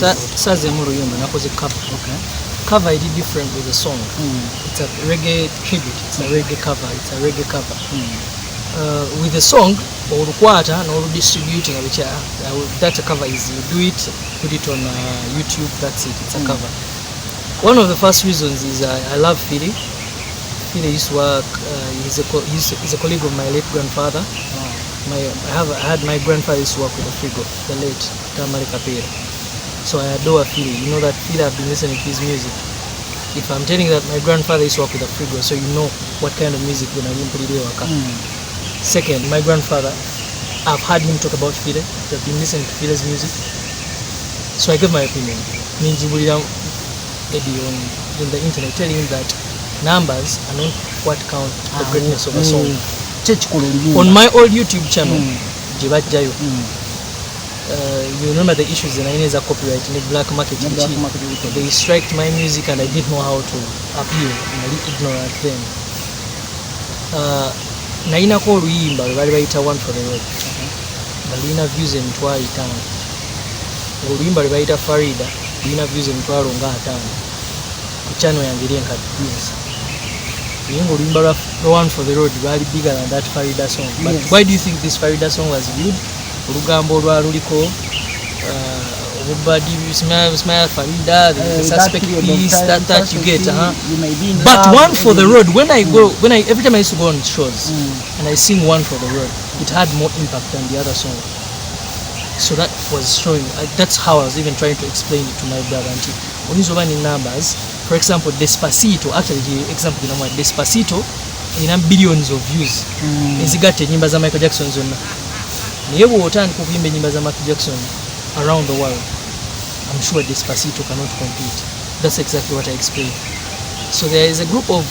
Yazzeemu Oluyimba nakoze cover. Okay. Cover is different with the song. It's a reggae tribute. It's a reggae cover. With the song, olukwata no distributing that cover is you do it, put it on YouTube. That's it. It's a cover. One of the first reasons is I love Philly. Philly used to work. He's a colleague of my late grandfather. I had my grandfather used to work with the Frigo, the late Tamari Kapira. So I adore Philly. You know that Philly, I've been listening to his music. If I'm telling you that my grandfather used to work with the Frigo, so you know what kind of music when I put it. Second, my grandfather, I've heard him talk about Philly. I've been listening to Philly's music. So I give my opinion. Ninjibulira Eddie on the internet telling him that numbers are not what count the greatness of a song. On my old YouTube channel, you remember the issues in Ineza copyright in the black market. They striked my music and I didn't know how to appeal. I'm a little ignorant then. Naina ko Oluyimba lwe one for the road. Balina views emitwalo 5. Oluyimba lwe bayita Farida lulina views emitwalo nga 5. Ku channel yange eri enkaddiza. Oluyimba lwa one for the road lwali bigger than that Farida song. But why do you think this Farida song was good? Olugambo lwaluliko obubadi smile Farida, the suspect piece that you get. But one for the road, every time I used to go on shows and I sing one for the road, it had more impact than the other song. So that was showing. That's how I was even trying to explain it to my brother. When you in numbers, for example, Despacito. Actually, the example Despacito, billions of views. Ezigate nyimba za Michael Jackson zonna. Niyewo otandika okuyimba nyimba za Michael Jackson around the world. I'm sure Despacito cannot compete. That's exactly what I explained. So there is a group of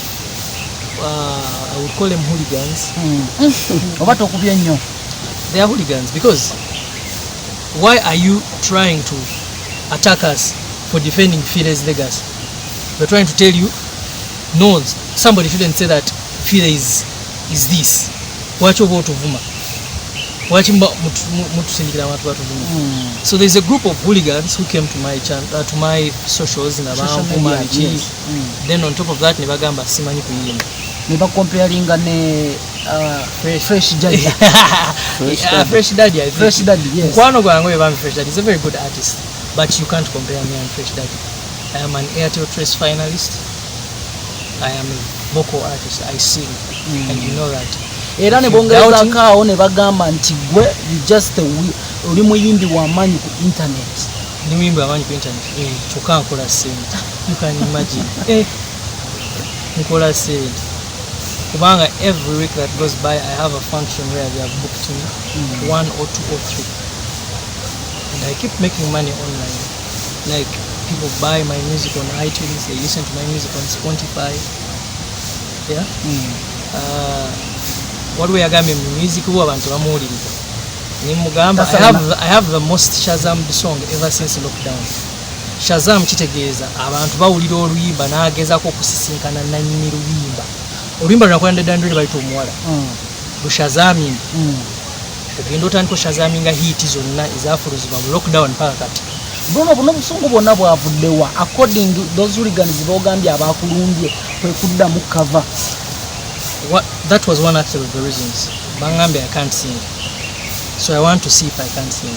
I would call them hooligans. They are hooligans because why are you trying to attack us for defending Phile's legacy? We're trying to tell you, no, somebody shouldn't say that Phile is this. Watch over to Vuma. So there's a group of hooligans who came to my channel, to my socials in Vuma. Then on top of that, Nebagamba Simani Kuyimba. Never comparing Fresh Daddy. Fresh Daddy, Fresh Daddy, yes. Fresh Daddy is a very good artist, but you can't compare me and Fresh Daddy. I am an Airtel Trace finalist. I am a vocal artist. I sing, and you know that. Era ne bongeza kao ne bagamba nti gwe you just oli muyimbi wa manyi ku internet. Ni muyimbi wa manyi ku internet. Choka nkola sente. You can imagine. Nkola sente. Kubanga every week that goes by I have a function where they have booked me 1 or 2 or 3. And I keep making money online. Like people buy my music on iTunes, they listen to my music on Spotify. Yeah. What we are going music who abantu bamuliriza. Ni mugamba I have the most Shazammed song ever since lockdown. Shazam kitegeeza abantu bawulira oluyimba nagezaako okusisinkana nannyini luyimba. Oluyimba lwakwenda danduli bayita omuwala. Lushazami. Ogenda otandika oshazaminga hiti zonna ezafuluzibwa mu lockdown paka kati. Bruno buno busungu bwonna bwavuddewa according to those hooligans boogambye abakulumbye kwe kudda mu cover. That was one actually of the reasons. Bangambe I can't sing. So I want to see if I can sing.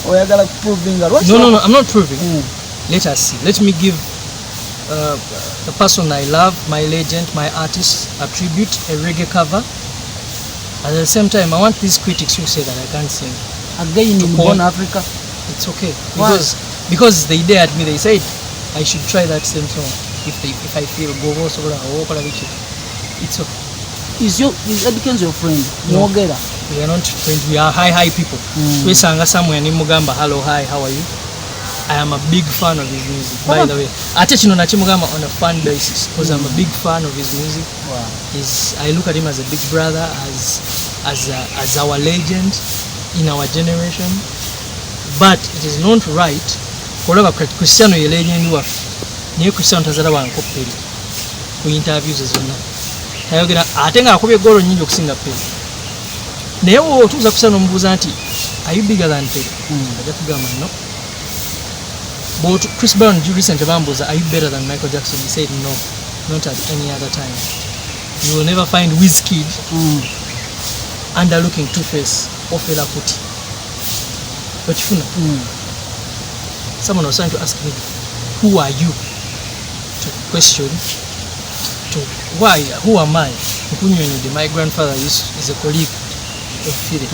Oyagala proving that? No, I'm not proving. Let us see. Let me give the person I love, my legend, my artist, a tribute, a reggae cover. At the same time, I want these critics who say that I can't sing. Again in Born Africa? It's okay. Because they dared me, they said I should try that same song. If I feel go so it's okay. Is Edkins your friend? No. We are not friends, we are high people. We sang somewhere in Mugamba, hello, hi, how are you? I am a big fan of his music, by the way. I touch on Mugamba on a fan basis because I'm a big fan of his music. Wow. I look at him as a big brother, as our legend in our generation. But it is not right for Cristiano legend niyo Cristiano tazala bankoperi ku interviews zonna tayogera ate nga akubye golo nyingi okusinga pe naye otuuza kusana omubuuza nti are you bigger than Pele? No. But Chris Brown recently bambuza, are you better than Michael Jackson? He said no, not at any other time. You will never find Wizkid underlooking Two-Face or Fela Kuti. But someone was trying to ask me, who are you to question, who am I? My grandfather is a colleague of Philip.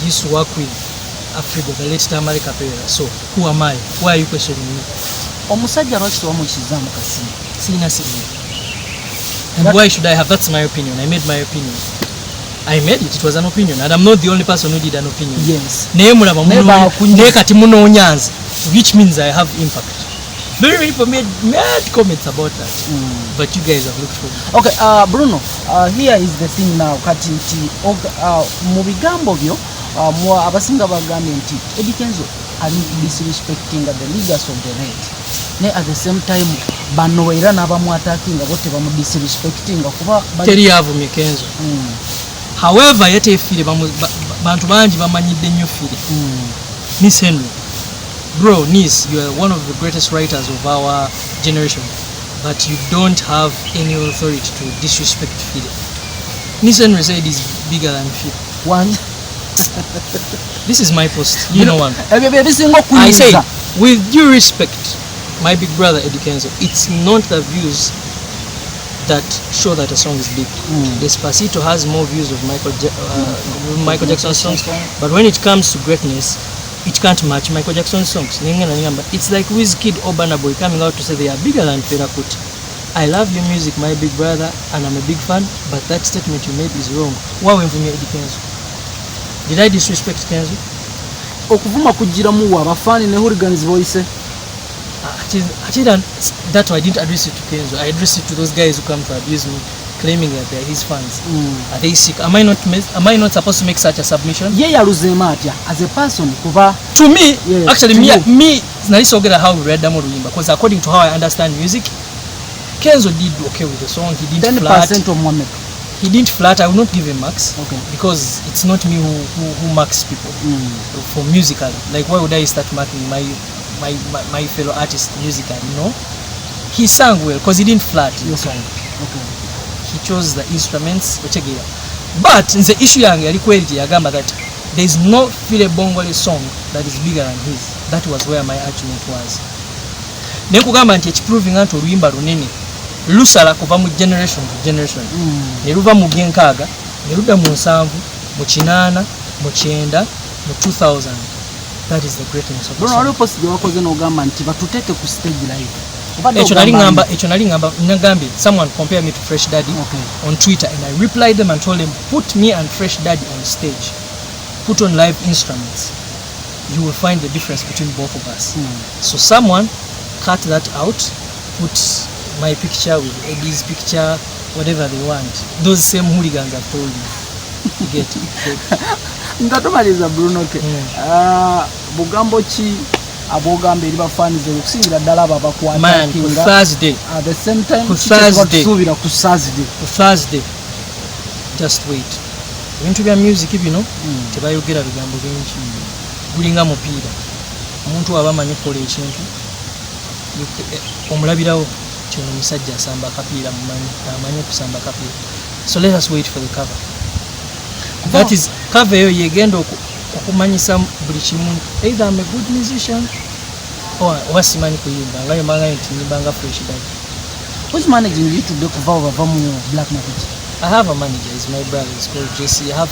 He used to work with Africa, the late Tamarika Pereira. So, who am I? Why are you questioning me? And why should I have? That's my opinion. I made my opinion. I made it. It was an opinion. And I'm not the only person who did an opinion. Yes. Which means I have impact. Very people made comments about that. But you guys have looked for me. Okay, Bruno, here is the thing now. Mubigambo byo abasinga bagambye nti Eddie Kenzo ali disrespecting the leaders of the right. Ne at the same time bano era n'abamwatakinga bote bamu disrespecting kuba teri avumye Kenzo. However yete file bantu bangi bamanyidde nnyo file. Miss Henry, bro, Nis, you are one of the greatest writers of our generation, but you don't have any authority to disrespect Fide. Miss Henry said he's bigger than Fide. One. This is my post. You know one. I say, with due respect, my big brother Eddie Kenzo, it's not the views that show that a song is big. Despacito has more views of Michael Jackson's songs, but when it comes to greatness, it can't match Michael Jackson's songs. It's like Wizkid or Burna Boy coming out to say they are bigger than Fela Kuti. I love your music, my big brother, and I'm a big fan, but that statement you made is wrong. Why went for me Eddie Kenzo? Did I disrespect Kenzo? Okuvuma kujiramu abafani ne hooligans voice. That's why I didn't address it to Kenzo. I addressed it to those guys who come to abuse me, claiming that they're his fans. Are they sick? Am I not supposed to make such a submission? Yeah, as a person, to me, yeah, actually, me, Narisogera how we read Yazzeemu Oluyimba, because according to how I understand music, Kenzo did okay with the song. He didn't 10% flat. Of Mohammed. He didn't flat. I will not give him marks, okay, because it's not me who marks people for musically. Like, why would I start marking my fellow artist musically? No, he sang well because he didn't flat in the song. Okay. He chose the instruments. But the issue that there is no Phile Bongole song that is bigger than his. That was where my argument was. Nekugamba nti ekiproving anti oluyimba lunene lusala kuva mu generation to generation. Ne luva mu byenkaaga, ne ludda mu 7, mu 8, mu 9, mu 2000. That is the greatness of the song. Bruno, possibly wakoze n'ogamba nti batuteke ku stage live. Someone compared me to Fresh Daddy on Twitter, and I replied them and told them, put me and Fresh Daddy on stage, put on live instruments, you will find the difference between both of us. So someone cut that out, put my picture with Eddie's picture, whatever they want. Those same hooligans have told me. You get it. Ndatomaliza Bruno ke. Bugambo chi abogamba eri bafanize okusingira ddala babakwata kinga Thursday. At the same time Thursday. Ku Thursday. Just wait. Ebintu bya music bino tebayogera bigambo bingi. Gulinga mupiira. Omuntu aba amanyi kola ekintu omulabirawo kino omusajja asamba akapiira amanyi okusamba akapiira. So let us wait for the cover. That is cover eyo yegenda okumanyisa buli kimu. Either I'm a good musician or simanyi kuyimba nga yombanga nti nyimbanga Fresh Daddy. Who's managing you to kuva mu Black Market? I have a manager. He's my brother. It's called Jesse. I have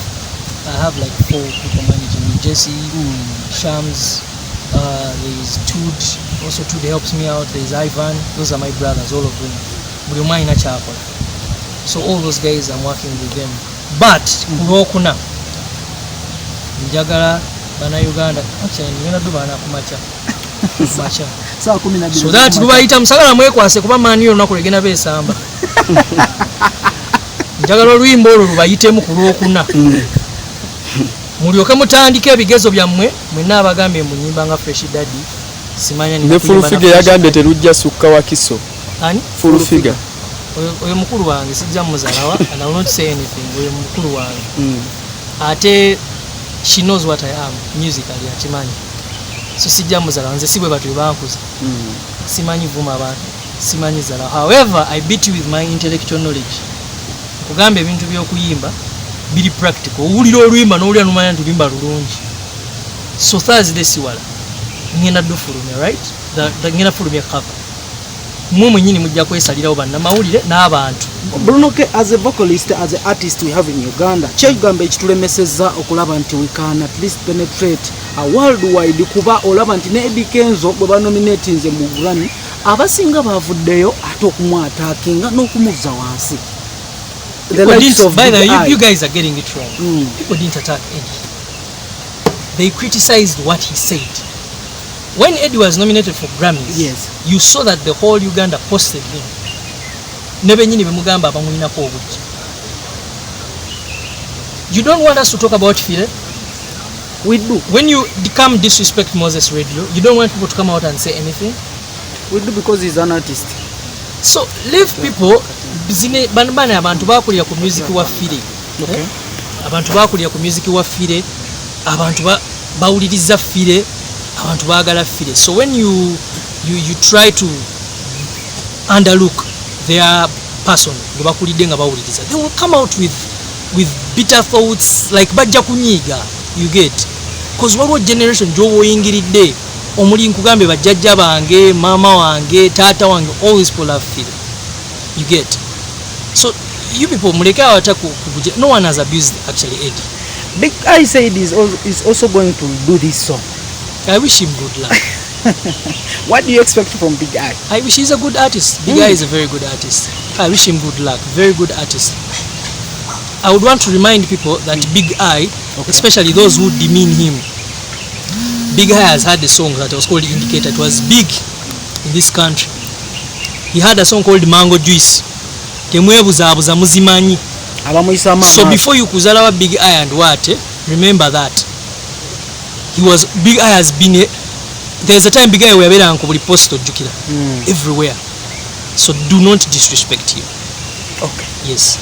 like 4 people managing me. Jesse, Shams, there's Tood. Also Tood helps me out. There's Ivan. Those are my brothers, all of them. So all those guys, I'm working with them. But kulwokuna njagala bana Uganda actually ngenda dubana kumacha macha saa 12 so that lubayita musagala mwekwase kuba mani yo naku legena besamba njagala oluyimba olwo lubayitemu kulwokuna mulyoke mutandike ebigezo byammwe mwenna abagambe mu nyimba nga Fresh Daddy simanya ni full figure yagambye terujja sukka wa kiso ani full figure oyo mukulu wange sijja muzalawa and I will not say anything oyo mukulu wange ate she knows what I am musically atimanyi. So sijja muzala nze sibwe batu bankuza. Simanyi vuma abantu. Simanyi zala. However, I beat you with my intellectual knowledge. Kugamba ebintu by'okuyimba biri practical. Owulira oluyimba n'owulira n'omanya nti oluyimba lulungi. So Thursday siwala. Ngenda dufulumya, right? Ngenda fulumya cover. Mwe mwennyini mujja kwesalirawo bannamawulire n'abantu. Bruno, as a vocalist, as an artist we have in Uganda, kyegamba ekitulemesezza okulaba nti we can at least penetrate a worldwide kuba olaba nti ne Eddie Kenzo bwe banominate nze mu Grammy abasinga bavuddeyo ate okumwataakinga n'okumuzza wansi. By the way, you guys are getting it wrong. People didn't attack Eddie. They criticized what he said. When Eddie was nominated for Grammys, yes, you saw that the whole Uganda posted him. Nebenyini bemugamba abamulinako obujja. You don't want us to talk about Fire? We do. When you come disrespect Moses Radio, you don't want people to come out and say anything? We do because he's an artist. So leave people. Banbane abantu bakulira ku music wa Fire. Okay. Abantu bakulira ku music wa Fire. Abantu bawuliriza Fire. Abantu baagala Fire. So when you try to underlook their person, they will come out with bitter thoughts like bajja kunyiga, you get, because waliwo generation gy'owoyingiridde omuli nkugambe bajjajja bange, mama wange, taata wange, all these people have Fire, you get. So you people muleke awata no one has abused actually Eddie. Big I said is also going to do this song. I wish him good luck. What do you expect from Big I? I wish he's a good artist. Big I is a very good artist. I wish him good luck. Very good artist. I would want to remind people that Big I, especially those who demean him, Big I has had a song that was called Indicator. It was big in this country. He had a song called Mango Juice. Temwebuzabuza muzimanyi. So before you kuzala wa Big I and what, remember that Big I has been there's a time Big I were ku buli post ojjukira everywhere. So do not disrespect him. Okay. Yes.